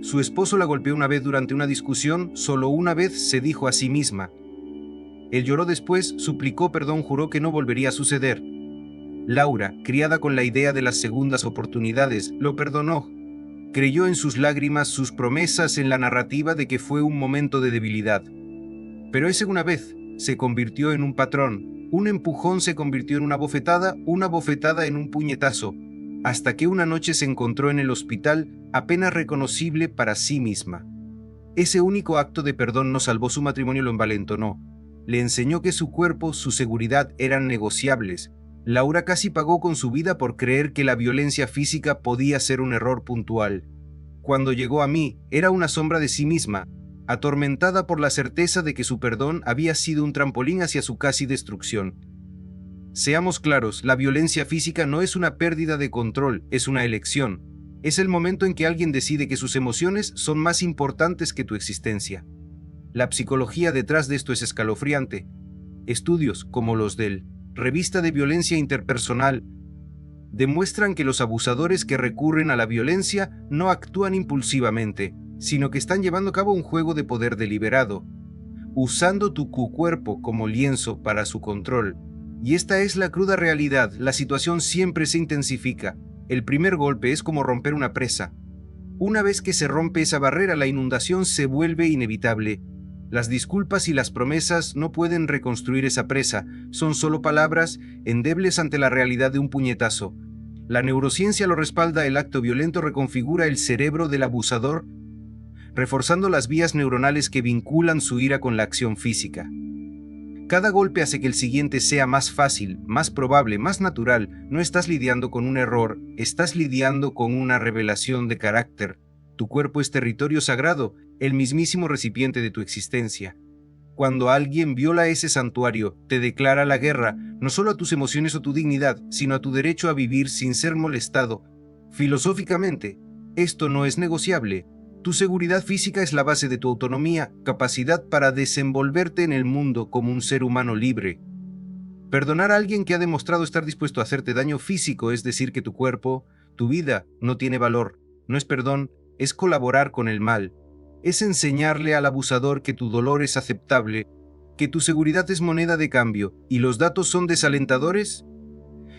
Su esposo la golpeó una vez durante una discusión, solo una vez se dijo a sí misma. Él lloró después, suplicó perdón, juró que no volvería a suceder. Laura, criada con la idea de las segundas oportunidades, lo perdonó. Creyó en sus lágrimas, sus promesas, en la narrativa de que fue un momento de debilidad. Pero esa una vez se convirtió en un patrón. Un empujón se convirtió en una bofetada en un puñetazo, hasta que una noche se encontró en el hospital apenas reconocible para sí misma. Ese único acto de perdón no salvó su matrimonio, lo envalentonó. Le enseñó que su cuerpo, su seguridad eran negociables. Laura casi pagó con su vida por creer que la violencia física podía ser un error puntual. Cuando llegó a mí, era una sombra de sí misma, atormentada por la certeza de que su perdón había sido un trampolín hacia su casi destrucción. Seamos claros, la violencia física no es una pérdida de control, es una elección. Es el momento en que alguien decide que sus emociones son más importantes que tu existencia. La psicología detrás de esto es escalofriante. Estudios, como los del Revista de Violencia Interpersonal, demuestran que los abusadores que recurren a la violencia no actúan impulsivamente, sino que están llevando a cabo un juego de poder deliberado, usando tu cuerpo como lienzo para su control. Y esta es la cruda realidad, la situación siempre se intensifica. El primer golpe es como romper una presa. Una vez que se rompe esa barrera, la inundación se vuelve inevitable. Las disculpas y las promesas no pueden reconstruir esa presa, son solo palabras endebles ante la realidad de un puñetazo. La neurociencia lo respalda, el acto violento reconfigura el cerebro del abusador, reforzando las vías neuronales que vinculan su ira con la acción física. Cada golpe hace que el siguiente sea más fácil, más probable, más natural. No estás lidiando con un error, estás lidiando con una revelación de carácter. Tu cuerpo es territorio sagrado, el mismísimo recipiente de tu existencia. Cuando alguien viola ese santuario, te declara la guerra, no solo a tus emociones o tu dignidad, sino a tu derecho a vivir sin ser molestado. Filosóficamente, esto no es negociable. Tu seguridad física es la base de tu autonomía, capacidad para desenvolverte en el mundo como un ser humano libre. Perdonar a alguien que ha demostrado estar dispuesto a hacerte daño físico es decir que tu cuerpo, tu vida, no tiene valor. No es perdón, es colaborar con el mal. Es enseñarle al abusador que tu dolor es aceptable, que tu seguridad es moneda de cambio, y los datos son desalentadores.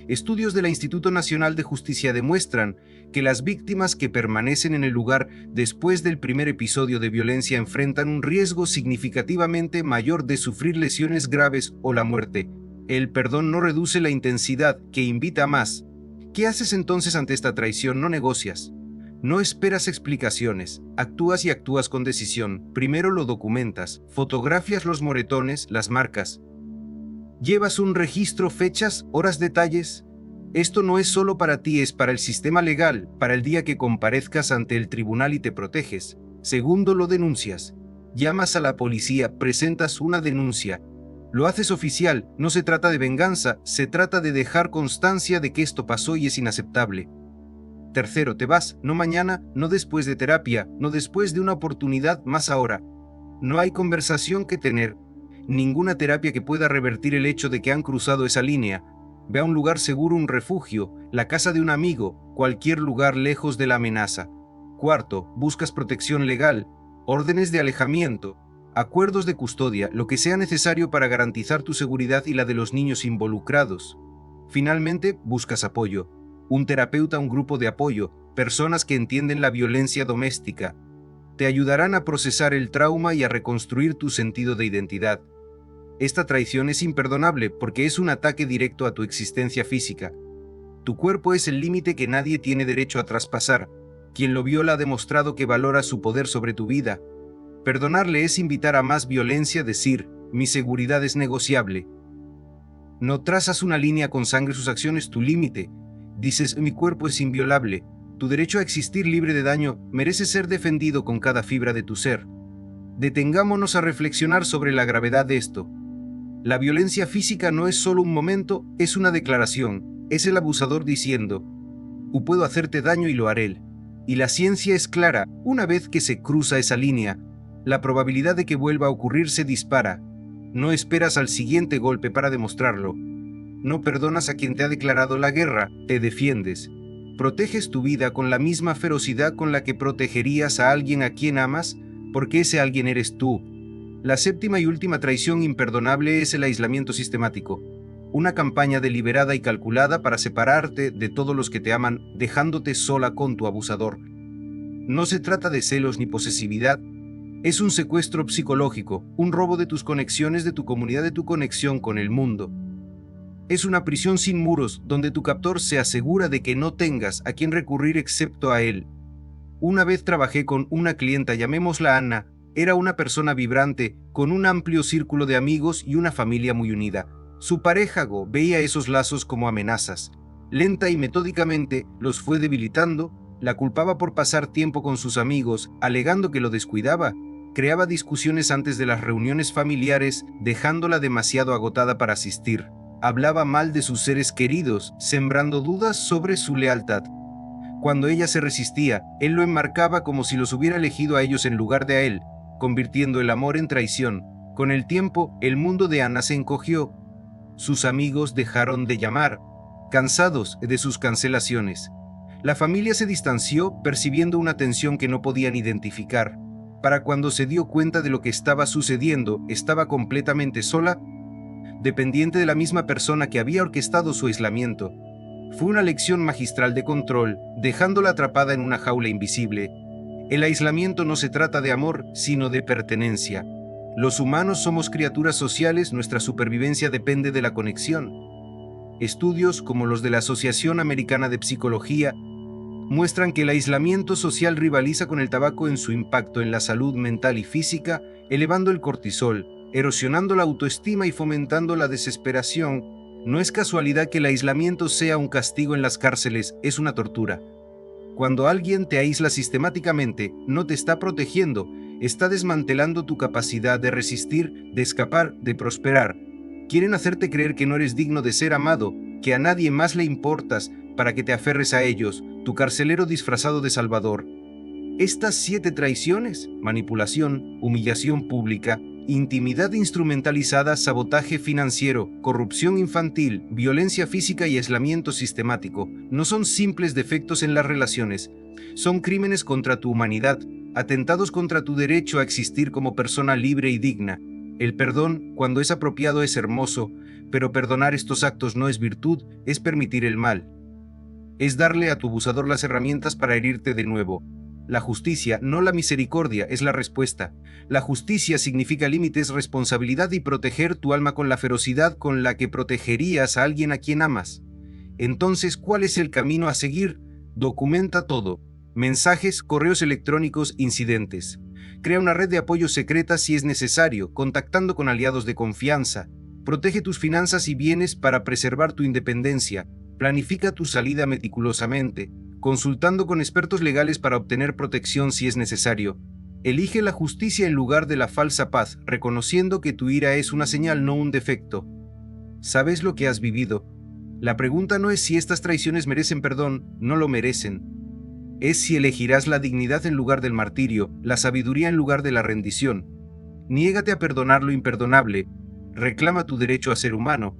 Estudios del Instituto Nacional de Justicia demuestran que las víctimas que permanecen en el lugar después del primer episodio de violencia enfrentan un riesgo significativamente mayor de sufrir lesiones graves o la muerte. El perdón no reduce la intensidad, que invita a más. ¿Qué haces entonces ante esta traición? No negocias. No esperas explicaciones, actúas y actúas con decisión. Primero lo documentas, fotografias los moretones, las marcas. Llevas un registro, fechas, horas, detalles. Esto no es solo para ti, es para el sistema legal, para el día que comparezcas ante el tribunal y te proteges. Segundo, lo denuncias. Llamas a la policía, presentas una denuncia. Lo haces oficial, no se trata de venganza, se trata de dejar constancia de que esto pasó y es inaceptable. Tercero, te vas, no mañana, no después de terapia, no después de una oportunidad, más ahora. No hay conversación que tener, ninguna terapia que pueda revertir el hecho de que han cruzado esa línea. Ve a un lugar seguro, un refugio, la casa de un amigo, cualquier lugar lejos de la amenaza. Cuarto, buscas protección legal, órdenes de alejamiento, acuerdos de custodia, lo que sea necesario para garantizar tu seguridad y la de los niños involucrados. Finalmente, buscas apoyo. Un terapeuta, un grupo de apoyo, personas que entienden la violencia doméstica. Te ayudarán a procesar el trauma y a reconstruir tu sentido de identidad. Esta traición es imperdonable porque es un ataque directo a tu existencia física. Tu cuerpo es el límite que nadie tiene derecho a traspasar. Quien lo viola ha demostrado que valora su poder sobre tu vida. Perdonarle es invitar a más violencia, decir, mi seguridad es negociable. No trazas una línea con sangre sus acciones, tu límite. Dices, mi cuerpo es inviolable. Tu derecho a existir libre de daño merece ser defendido con cada fibra de tu ser. Detengámonos a reflexionar sobre la gravedad de esto. La violencia física no es solo un momento, es una declaración. Es el abusador diciendo: puedo hacerte daño y lo haré. Y la ciencia es clara: una vez que se cruza esa línea, la probabilidad de que vuelva a ocurrir se dispara. No esperas al siguiente golpe para demostrarlo. No perdonas a quien te ha declarado la guerra, te defiendes. Proteges tu vida con la misma ferocidad con la que protegerías a alguien a quien amas, porque ese alguien eres tú. La séptima y última traición imperdonable es el aislamiento sistemático. Una campaña deliberada y calculada para separarte de todos los que te aman, dejándote sola con tu abusador. No se trata de celos ni posesividad. Es un secuestro psicológico, un robo de tus conexiones, de tu comunidad, de tu conexión con el mundo. Es una prisión sin muros, donde tu captor se asegura de que no tengas a quien recurrir excepto a él. Una vez trabajé con una clienta, llamémosla Ana. Era una persona vibrante, con un amplio círculo de amigos y una familia muy unida. Su pareja Go veía esos lazos como amenazas. Lenta y metódicamente los fue debilitando, la culpaba por pasar tiempo con sus amigos, alegando que lo descuidaba. Creaba discusiones antes de las reuniones familiares, dejándola demasiado agotada para asistir. Hablaba mal de sus seres queridos, sembrando dudas sobre su lealtad. Cuando ella se resistía, él lo enmarcaba como si los hubiera elegido a ellos en lugar de a él, convirtiendo el amor en traición. Con el tiempo, el mundo de Ana se encogió. Sus amigos dejaron de llamar, cansados de sus cancelaciones. La familia se distanció, percibiendo una tensión que no podían identificar. Para cuando se dio cuenta de lo que estaba sucediendo, estaba completamente sola, dependiente de la misma persona que había orquestado su aislamiento. Fue una lección magistral de control, dejándola atrapada en una jaula invisible. El aislamiento no se trata de amor, sino de pertenencia. Los humanos somos criaturas sociales, nuestra supervivencia depende de la conexión. Estudios como los de la Asociación Americana de Psicología muestran que el aislamiento social rivaliza con el tabaco en su impacto en la salud mental y física, elevando el cortisol, erosionando la autoestima y fomentando la desesperación. No es casualidad que el aislamiento sea un castigo en las cárceles, es una tortura. Cuando alguien te aísla sistemáticamente, no te está protegiendo, está desmantelando tu capacidad de resistir, de escapar, de prosperar. Quieren hacerte creer que no eres digno de ser amado, que a nadie más le importas para que te aferres a ellos, tu carcelero disfrazado de salvador. Estas 7 traiciones: manipulación, humillación pública, intimidad instrumentalizada, sabotaje financiero, corrupción infantil, violencia física y aislamiento sistemático, no son simples defectos en las relaciones, son crímenes contra tu humanidad, atentados contra tu derecho a existir como persona libre y digna. El perdón, cuando es apropiado, es hermoso, pero perdonar estos actos no es virtud, es permitir el mal. Es darle a tu abusador las herramientas para herirte de nuevo. La justicia, no la misericordia, es la respuesta. La justicia significa límites, responsabilidad y proteger tu alma con la ferocidad con la que protegerías a alguien a quien amas. Entonces, ¿cuál es el camino a seguir? Documenta todo. Mensajes, correos electrónicos, incidentes. Crea una red de apoyo secreta si es necesario, contactando con aliados de confianza. Protege tus finanzas y bienes para preservar tu independencia. Planifica tu salida meticulosamente, consultando con expertos legales para obtener protección si es necesario. Elige la justicia en lugar de la falsa paz, reconociendo que tu ira es una señal, no un defecto. Sabes lo que has vivido. La pregunta no es si estas traiciones merecen perdón, no lo merecen. Es si elegirás la dignidad en lugar del martirio, la sabiduría en lugar de la rendición. Niégate a perdonar lo imperdonable. Reclama tu derecho a ser humano.